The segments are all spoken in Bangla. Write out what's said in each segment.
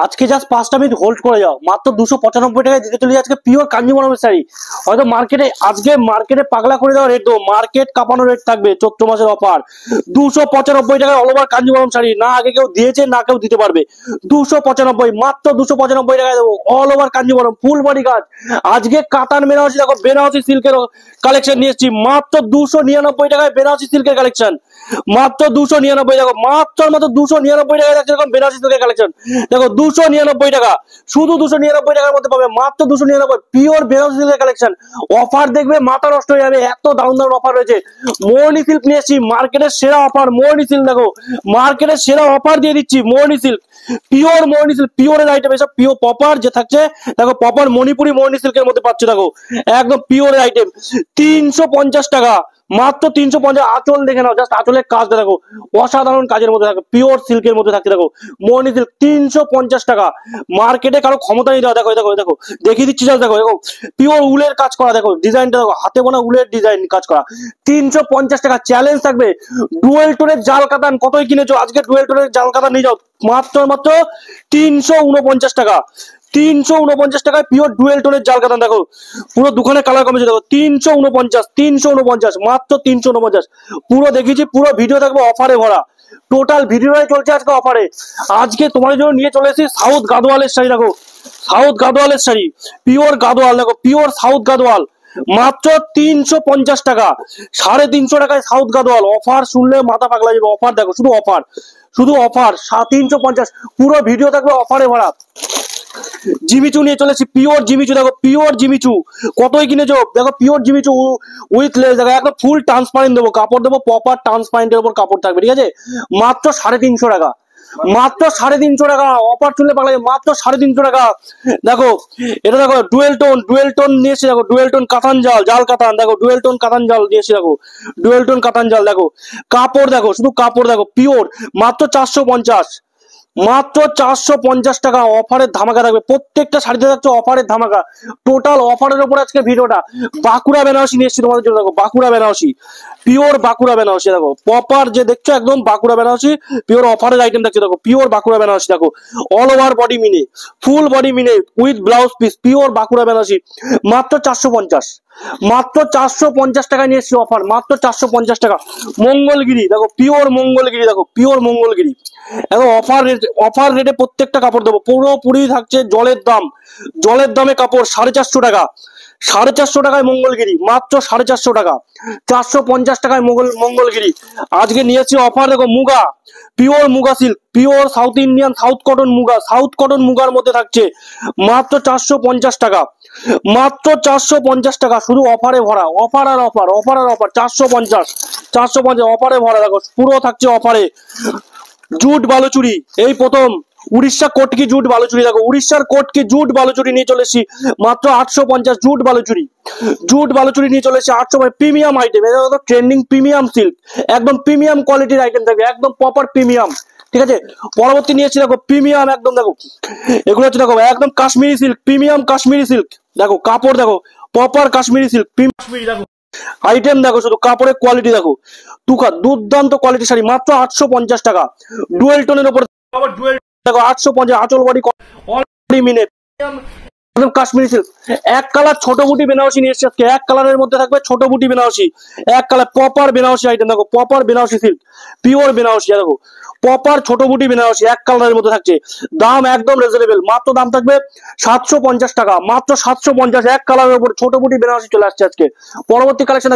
আজকে জাস্ট 5টা মিনিট হোল্ড করে যাও, মাত্র 295 টাকায় দিতে চলে আজকে পিওর কাঞ্জিবরমের শাড়ি। হয়তো মার্কেটে পাগলা করে দেওয়া রেট দেবো, মার্কেট কাঁপানো রেট থাকবে। চৈত্র মাসের অফার 295 টাকায় অল ওভার কাঞ্জিবরম শাড়ি, না আগে কেউ দিয়েছে না কেউ দিতে পারবে। 295, মাত্র 295 টাকায় দেবো all over Kanjeevaram full body কাজ। আজকে কাতান বেনারসি দেখো, বেনারসি সিল্কের কালেকশন নিয়ে এসেছি মাত্র 299 টাকায়। বেনারসি সিল্কের কালেকশন মাত্র 299, দেখো মাত্র 299 টাকায় দেখো এরকম বেনারসি সিল্কের কালেকশন। দেখো 299 টাকা, শুধু 299 টাকার মধ্যে পাবে, মাত্র 299 পিওর বেনারসি সিল্কের কালেকশন। অফার দেখবে মাথা নষ্ট হয়ে যাবে, এত দারুণ দারুণ অফার রয়েছে। মোহনী সিল্ক নিয়ে এসেছি, মার্কেটের সেরা অফার। মোহনী সিল্ক দেখো, মার্কেটের সেরা অফার দিয়ে দিচ্ছি। Mohini silk, pure Mohini silk, পিওরের আইটেম এসব, পিওর প্রপার যে থাকছে দেখো, প্রপার মণিপুরি মোহনী সিল্কের মধ্যে পাচ্ছে। দেখো একদম পিওরের আইটেম, 350 টাকা, মাত্র 350। আঁচল দেখে নাও, জাস্ট আঁচলের কাজটা দেখো, অসাধারণ কাজের মধ্যে থাকে, পিওর সিল্কের মধ্যে থাকছে। দেখো মোহনী সিল্ক 350 টাকা, মার্কেটে কারো ক্ষমতা নেই দেওয়া। দেখো দেখো দেখো দেখিয়ে দিচ্ছি, জাস্ট দেখো দেখো পিওর উলের কাজ করা। দেখো ডিজাইনটা দেখো, হাতে বোনা উলের ডিজাইন কাজ করা। 350 টাকা, চ্যালেঞ্জ থাকবে। ডুয়েল টোনের জাল কাতান কতই কিনেছো, আজকে ডুয়েল টোনের জাল কাতান নিয়ে যাও মাত্র 349 টাকা। 349 টাকায় পিওর ডুয়েল টোনের জাল কাতান। দেখো পুরো দুখানে কালার কমেছে। দেখো 349, মাত্র 349। পুরো দেখিয়েছি, পুরো ভিডিও থাকবে অফারে ভরা। টোটাল ভিডিওটাই চলছে আজকে অফারে। আজকে তোমাদের জন্য নিয়ে চলে এসেছি সাউথ গাদোয়ালের শাড়ি। দেখো সাউথ গাদোয়ালের শাড়ি, পিওর গাদোয়াল। দেখো পিওর সাউথ গাদোয়াল, মাত্র 350 টাকা। 350 টাকায় সাউথ গাদোয়াল। অফার শুনলে মাথা পাগলা যাবে। অফার দেখো, শুধু অফার, শুধু অফার। 350, পুরো ভিডিও থাকবে অফারে ভরা। জিমিচু নিয়ে চলেছি, পিওর জিমিচু। দেখো পিওর জিমিচু কতই কিনেছো, দেখো পিওর জিমিচু উইথ লেস। দেখো একদম ফুল ট্রান্সপারেন্ট দেবো কাপড়, দেবো প্রপার ট্রান্সপারেন্টের উপর কাপড় থাকবে, ঠিক আছে। মাত্র 350 টাকা, মাত্র 350 টাকা। অফার চললে পাগলা যাবে, মাত্র 350 টাকা। দেখো এটা দেখো ডুয়েল টোন নিয়েছি। দেখো ডুয়েল টোন কাতান জাল, জাল কাতান। দেখো ডুয়েল টোন কাতান জাল নিয়েছি। দেখো ডুয়েল টোন কাতান জাল। দেখো কাপড় দেখো, শুধু কাপড় দেখো, পিওর। মাত্র 450, মাত্র 450 টাকা। অফারের ধামাকা থাকবে, প্রত্যেকটা শাড়িতে থাকছে অফারের ধামাকা। টোটাল অফারের উপর আজকে ভিডিওটা। বাঁকুড়া বেনারসি নিয়ে এসেছি তোমাদের জন্য। দেখো বাঁকুড়া বেনারসি, পিওর বাঁকুড়া বেনারসি। দেখো প্রপার যে দেখছো একদম বাঁকুড়া বেনারসি, পিওর অফারের আইটেম দেখছো। দেখো পিওর বাঁকুড়া বেনারসি। দেখো অল ওভার বডি মিনে, ফুল বডি মিনে with blouse piece, pure Bankura Banarasi. মাত্র 450, মাত্র 450 টাকা নিয়ে এসেছি অফার, মাত্র 450 টাকা। মঙ্গলগিরি দেখো, পিওর মঙ্গলগিরি। দেখো পিওর মঙ্গলগিরি, এখন অফার রেটে প্রত্যেকটা কাপড় দেবো। পুরোপুরি থাকছে জলের দাম, জলের দামে কাপড়। 450 টাকা, 450 টাকায় মঙ্গলগিরি, মাত্র 450 টাকা। 450 টাকায় মঙ্গলগিরি। আজকে নিয়েছি অফার। দেখো muga, pure muga silk, pure south Indian south cotton muga, south cotton মুগার মধ্যে থাকছে মাত্র 450 টাকা, মাত্র 450 টাকা। শুধু অফারে ভরা, অফার আর অফার, অফার আর অফার। 450 অফারে ভরা। দেখো পুরো থাকছে অফারে। জুট বালুচুরি, এই প্রথম উড়িষ্যা কোটকি জুট বালুচুরি। দেখো উড়িষ্যার কোটকি জুট বালুচুরি নিয়ে চলে এসেছি মাত্র 850। জুট বালুচুরি, জুট বালুচুরি নিয়ে চলে এসেছি 800। প্রিমিয়াম আইটেম, এটা তো ট্রেন্ডিং প্রিমিয়াম সিল্ক, একদম প্রিমিয়াম কোয়ালিটির আইটেম থাকবে, একদম প্রপার প্রিমিয়াম, ঠিক আছে। পরবর্তী নিয়েছি দেখো প্রিমিয়াম একদম। দেখো এগুলো হচ্ছে দেখো একদম Kashmiri silk, premium Kashmiri silk. দেখো কাপড় দেখো, প্রপার কাশ্মীরি সিল্ক, কাশ্মীরি। দেখো আইটেম দেখো, শুধু কাপড়ের কোয়ালিটি দেখো, দুর্দান্ত কোয়ালিটি শাড়ি। মাত্র 850 টাকা। ডুয়েল টোনের উপর ডুয়েল দেখো 850। আঁচল বডি অলরেডি মিনে একদম কাশ্মীরি সিল্ক। এক কালার ছোট বুটি বেনারসি নিয়ে এসেছে আজকে। এক কালারের মধ্যে থাকবে ছোট বুটি বেনারসি, এক কালার প্রপার বেনারসি আইটেম। দেখো proper Banarasi silk, pure Banarasi. দেখো প্রপার ছোট বুটি বেনারসি, এক কালারের মধ্যে থাকছে। দাম একদম রিজনেবল, মাত্র দাম থাকবে 750 টাকা, মাত্র 750। এক কালারের উপর ছোট বুটি বেনারসি চলে আসছে আজকে। পরবর্তী কালেকশন,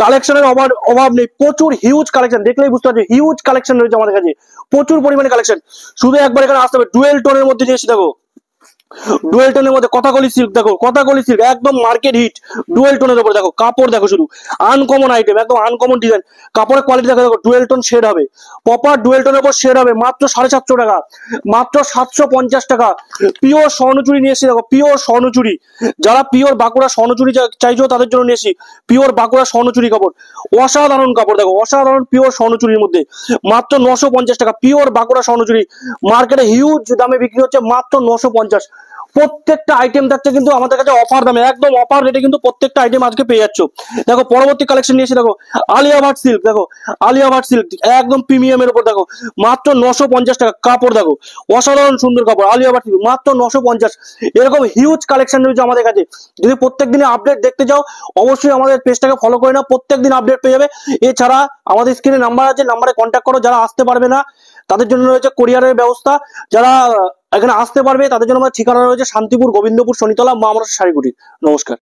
কালেকশনের অভাব নেই, প্রচুর হিউজ কালেকশন। দেখলেই বুঝতে পারছি হিউজ কালেকশন রয়েছে আমাদের কাছে, প্রচুর পরিমাণে কালেকশন। শুধু একবার এখানে আসতে হবে। ডুয়েল টোনের মধ্যে নিয়ে এসে দেখো, ডুয়েল টোনের মধ্যে কথাকলি সিল্ক। দেখো কথাকলি সিল্ক একদম মার্কেট হিট। ডুয়েল টোনের উপরে দেখো কাপড় দেখো, শুধু আনকমন আইটেম, একদম আনকমন ডিজাইন। কাপড়ের কোয়ালিটি দেখো, দেখো ডুয়েল টোন শেড হবে, প্রপার ডুয়েল টোনের উপর শেড হবে। মাত্র 750 টাকা, মাত্র 750 টাকা। পিওর স্বর্ণচুরি নিয়ে এসেছি। দেখো পিওর স্বর্ণচুরি, যারা পিওর বাঁকুড়া স্বর্ণচুরি চাইছো তাদের জন্য নিয়ে এসেছি পিওর বাঁকুড়া স্বর্ণচুরি কাপড়। অসাধারণ কাপড়, দেখো অসাধারণ পিওর স্বর্ণচুরির মধ্যে মাত্র 950 টাকা। পিওর বাঁকুড়া স্বর্ণচুরি মার্কেটে হিউজ দামে বিক্রি হচ্ছে, মাত্র 950। প্রত্যেকটা আইটেম থাকছে কিন্তু আমাদের কাছে অফার দামে, একদম অফার রেটে কিন্তু প্রত্যেকটা আইটেম আজকে পেয়ে যাচ্ছ। দেখো পরবর্তী কালেকশন নিয়ে এসে দেখো আলিয়া ভাট সিল্ক, দেখো আলিয়া ভাট সিল্ক একদম প্রিমিয়ামের উপর, দেখো মাত্র 950 টাকা। কাপড় দেখো অসাধারণ সুন্দর কাপড়, আলিয়া ভাট সিল্ক মাত্র 950। এরকম হিউজ কালেকশন রয়েছে আমাদের কাছে। যদি প্রত্যেক দিনে আপডেট দেখতে চাও অবশ্যই আমাদের পেজটাকে ফলো করে নাও, প্রত্যেক দিন আপডেট পেয়ে যাবে। এছাড়া আমাদের স্ক্রিনে নাম্বার আছে, নাম্বারে কন্ট্যাক্ট করো। যারা আসতে পারবে না তাদের জন্য রয়েছে কোরিয়ারের ব্যবস্থা। যারা এখানে আসতে পারবে তাদের জন্য আমার ঠিকানা রয়েছে শান্তিপুর, গোবিন্দপুর, শনিতলা, মা আমরা শাড়িগুড়ি। নমস্কার।